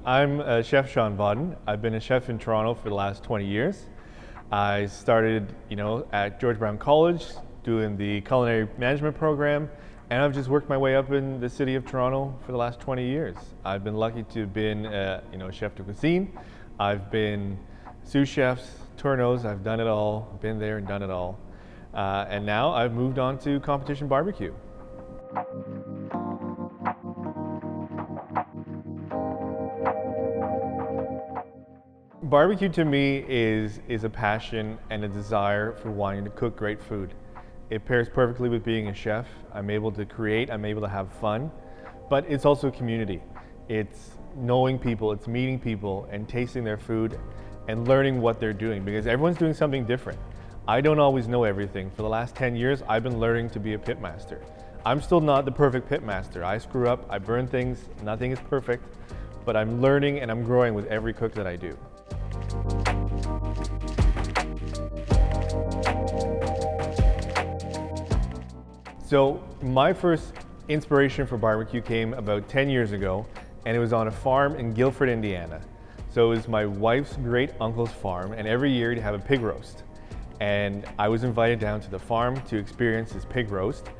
I'm Chef Sean Vodden. I've been a chef in Toronto for the last 20 years. I started, at George Brown College doing the culinary management program, and I've just worked my way up in the city of Toronto for the last 20 years. I've been lucky to have been, chef de cuisine. I've been sous chefs, tourneaus. I've done it all, been there and done it all. And now I've moved on to competition barbecue. Barbecue to me is a passion and a desire for wanting to cook great food. It pairs perfectly with being a chef. I'm able to create, I'm able to have fun, but it's also a community. It's knowing people, it's meeting people and tasting their food and learning what they're doing, because everyone's doing something different. I don't always know everything. For the last 10 years, I've been learning to be a pit master. I'm still not the perfect pit master. I screw up, I burn things, nothing is perfect, but I'm learning and I'm growing with every cook that I do. So my first inspiration for barbecue came about 10 years ago, and it was on a farm in Guilford, Indiana. So it was my wife's great uncle's farm, and every year he'd have a pig roast. And I was invited down to the farm to experience his pig roast.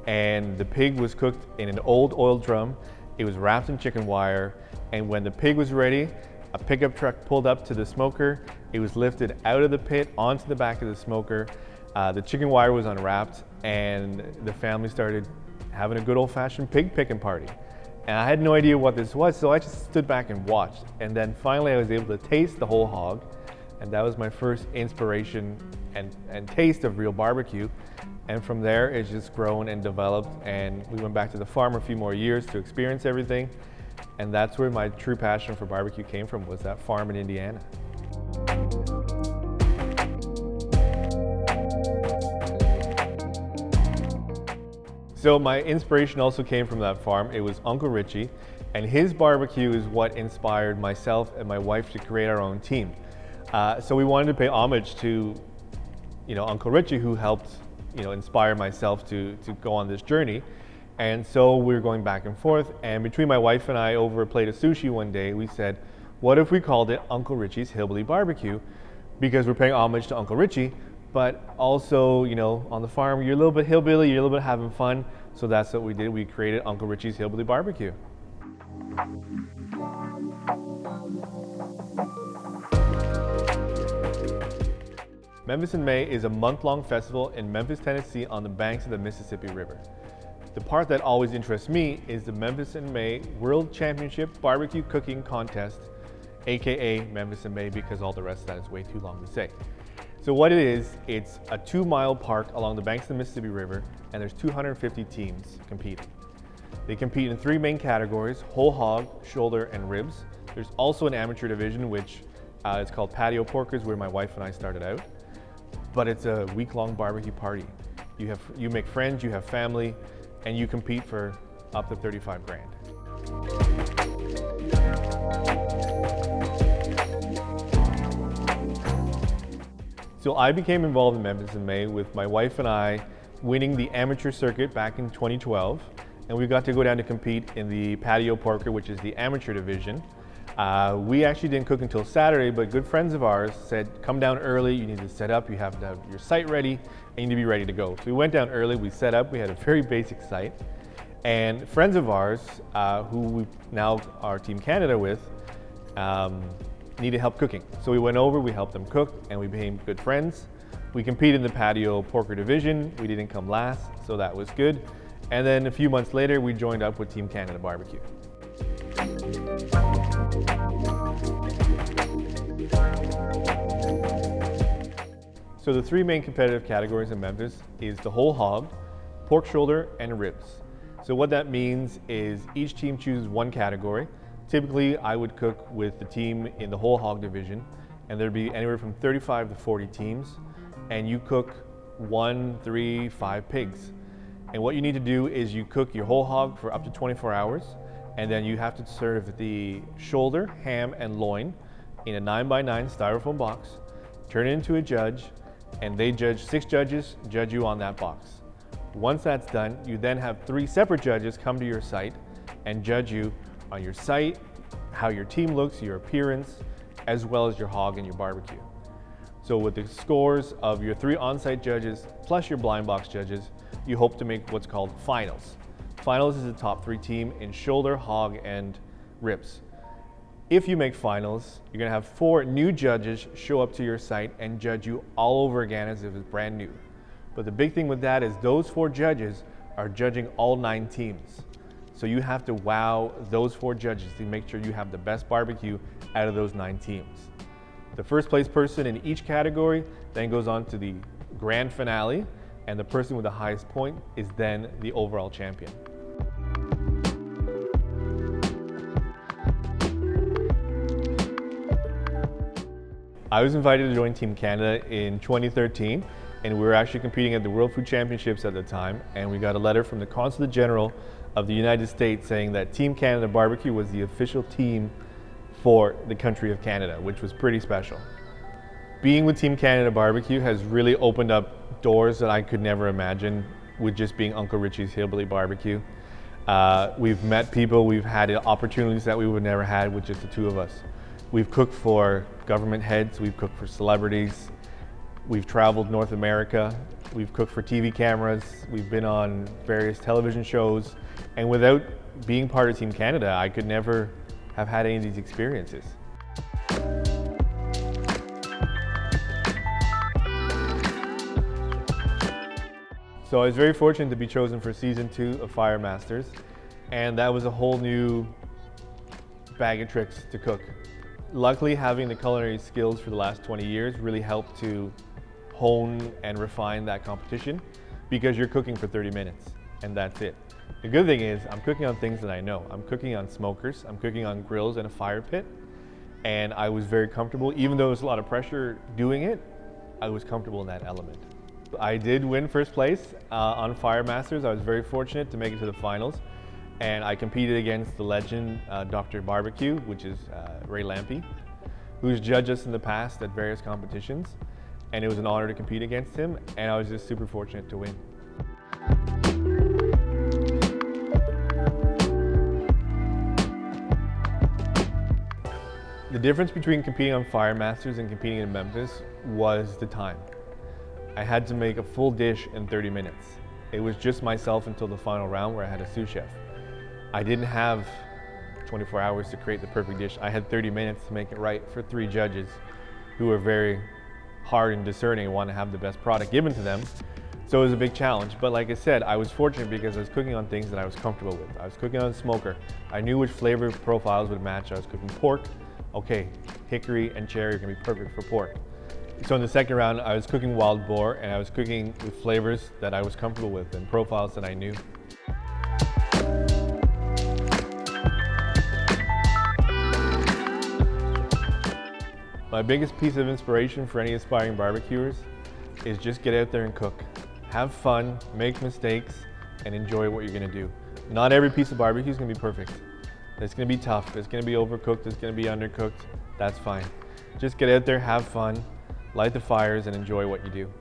And the pig was cooked in an old oil drum. It was wrapped in chicken wire. And when the pig was ready, a pickup truck pulled up to the smoker. It was lifted out of the pit onto the back of the smoker. The chicken wire was unwrapped, and the family started having a good old-fashioned pig picking party. And I had no idea what this was, so I just stood back and watched. And then finally I was able to taste the whole hog, and that was my first inspiration and taste of real barbecue. And from there it's just grown and developed, and we went back to the farm a few more years to experience everything. And that's where my true passion for barbecue came from, was that farm in Indiana. So my inspiration also came from that farm. It was Uncle Richie, and his barbecue is what inspired myself and my wife to create our own team. So we wanted to pay homage to, Uncle Richie, who helped, inspire myself to go on this journey. And so we were going back and forth, and between my wife and I, over a plate of sushi one day, we said, what if we called it Uncle Richie's Hillbilly Barbecue? Because we're paying homage to Uncle Richie, but also, on the farm, you're a little bit hillbilly, you're a little bit having fun. So that's what we did. We created Uncle Richie's Hillbilly Barbecue. Memphis in May is a month-long festival in Memphis, Tennessee on the banks of the Mississippi River. The part that always interests me is the Memphis in May World Championship Barbecue Cooking Contest, AKA Memphis in May, because all the rest of that is way too long to say. So what it is, it's a 2-mile park along the banks of the Mississippi River, and there's 250 teams competing. They compete in 3 main categories: whole hog, shoulder, and ribs. There's also an amateur division, which is called patio porkers, where my wife and I started out. But it's a week-long barbecue party. You make friends, you have family, and you compete for up to 35 grand. So I became involved in Memphis in May with my wife and I winning the amateur circuit back in 2012. And we got to go down to compete in the patio porker, which is the amateur division. We actually didn't cook until Saturday, but good friends of ours said, come down early, you need to set up, you have to have your site ready, and you need to be ready to go. So we went down early, we set up, we had a very basic site. And friends of ours, who we now are Team Canada with, needed help cooking. So we went over, we helped them cook, and we became good friends. We competed in the patio porker division. We didn't come last, so that was good. And then a few months later, we joined up with Team Canada Barbecue. So the 3 main competitive categories in Memphis is the whole hog, pork shoulder, and ribs. So what that means is each team chooses one category. Typically, I would cook with the team in the whole hog division, and there'd be anywhere from 35 to 40 teams, and you cook 1, 3, 5 pigs. And what you need to do is you cook your whole hog for up to 24 hours, and then you have to serve the shoulder, ham, and loin in a 9x9 styrofoam box, turn it into a judge, and they judge 6 judges, judge you on that box. Once that's done, you then have 3 separate judges come to your site and judge you on your site, how your team looks, your appearance, as well as your hog and your barbecue. So with the scores of your 3 on-site judges plus your blind box judges, you hope to make what's called finals. Finals is the top 3 team in shoulder, hog, and ribs. If you make finals, you're gonna have 4 new judges show up to your site and judge you all over again as if it's brand new. But the big thing with that is those 4 judges are judging all 9 teams. So you have to wow those 4 judges to make sure you have the best barbecue out of those 9 teams. The first place person in each category then goes on to the grand finale, and the person with the highest point is then the overall champion. I was invited to join Team Canada in 2013, and we were actually competing at the World Food Championships at the time, and we got a letter from the Consulate General of the United States saying that Team Canada Barbecue was the official team for the country of Canada, which was pretty special. Being with Team Canada Barbecue has really opened up doors that I could never imagine with just being Uncle Richie's Hillbilly Barbecue. We've met people, we've had opportunities that we would never had with just the 2 of us. We've cooked for government heads, we've cooked for celebrities, we've traveled North America, we've cooked for TV cameras, we've been on various television shows, and without being part of Team Canada, I could never have had any of these experiences. So I was very fortunate to be chosen for season 2 of Fire Masters, and that was a whole new bag of tricks to cook. Luckily, having the culinary skills for the last 20 years really helped to hone and refine that competition, because you're cooking for 30 minutes and that's it. The good thing is I'm cooking on things that I know. I'm cooking on smokers, I'm cooking on grills and a fire pit, and I was very comfortable. Even though there was a lot of pressure doing it, I was comfortable in that element. I did win first place on Fire Masters. I was very fortunate to make it to the finals, and I competed against the legend Dr. Barbecue, which is Ray Lampe, who's judged us in the past at various competitions, and it was an honor to compete against him, and I was just super fortunate to win. The difference between competing on Fire Masters and competing in Memphis was the time. I had to make a full dish in 30 minutes. It was just myself until the final round where I had a sous chef. I didn't have 24 hours to create the perfect dish. I had 30 minutes to make it right for 3 judges who were very hard and discerning and want to have the best product given to them. So it was a big challenge. But like I said, I was fortunate because I was cooking on things that I was comfortable with. I was cooking on smoker. I knew which flavor profiles would match. I was cooking pork. Okay, hickory and cherry are gonna be perfect for pork. So in the second round, I was cooking wild boar, and I was cooking with flavors that I was comfortable with and profiles that I knew. My biggest piece of inspiration for any aspiring barbecuers is just get out there and cook. Have fun, make mistakes, and enjoy what you're gonna do. Not every piece of barbecue is gonna be perfect. It's gonna be tough, it's gonna be overcooked, it's gonna be undercooked, that's fine. Just get out there, have fun, light the fires, and enjoy what you do.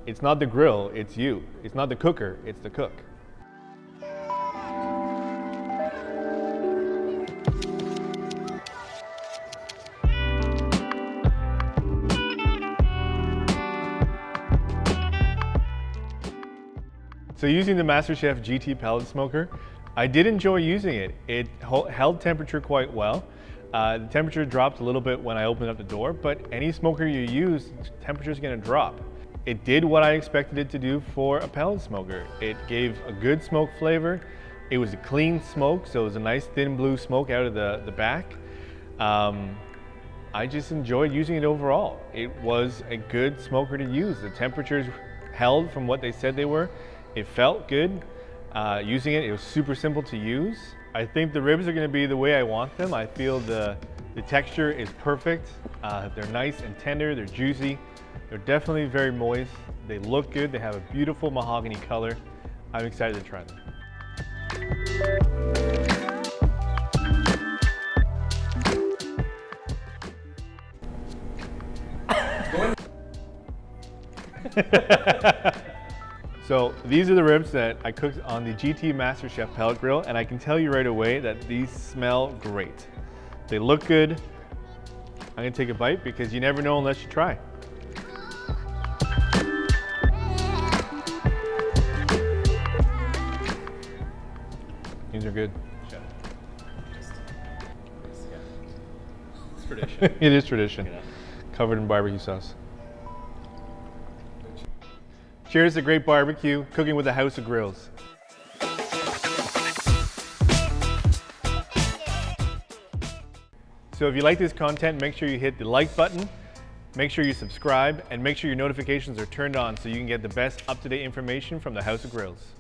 It's not the grill, it's you. It's not the cooker, it's the cook. So using the MasterChef GT pellet smoker, I did enjoy using it. It held temperature quite well. The temperature dropped a little bit when I opened up the door, but any smoker you use, temperature is going to drop. It did what I expected it to do for a pellet smoker. It gave a good smoke flavor. It was a clean smoke, so it was a nice thin blue smoke out of the back. I just enjoyed using it overall. It was a good smoker to use. The temperatures held from what they said they were. It felt good. Using it, it was super simple to use. I think the ribs are going to be the way I want them. I feel the texture is perfect. They're nice and tender, they're juicy. They're definitely very moist. They look good, they have a beautiful mahogany color. I'm excited to try them. So these are the ribs that I cooked on the GT MasterChef pellet grill, and I can tell you right away that these smell great. They look good. I'm gonna take a bite because you never know unless you try. These are good. It's tradition. It is tradition. You know? Covered in barbecue sauce. Cheers to great barbecue, cooking with the House of Grills. So if you like this content, make sure you hit the like button, make sure you subscribe, and make sure your notifications are turned on so you can get the best up-to-date information from the House of Grills.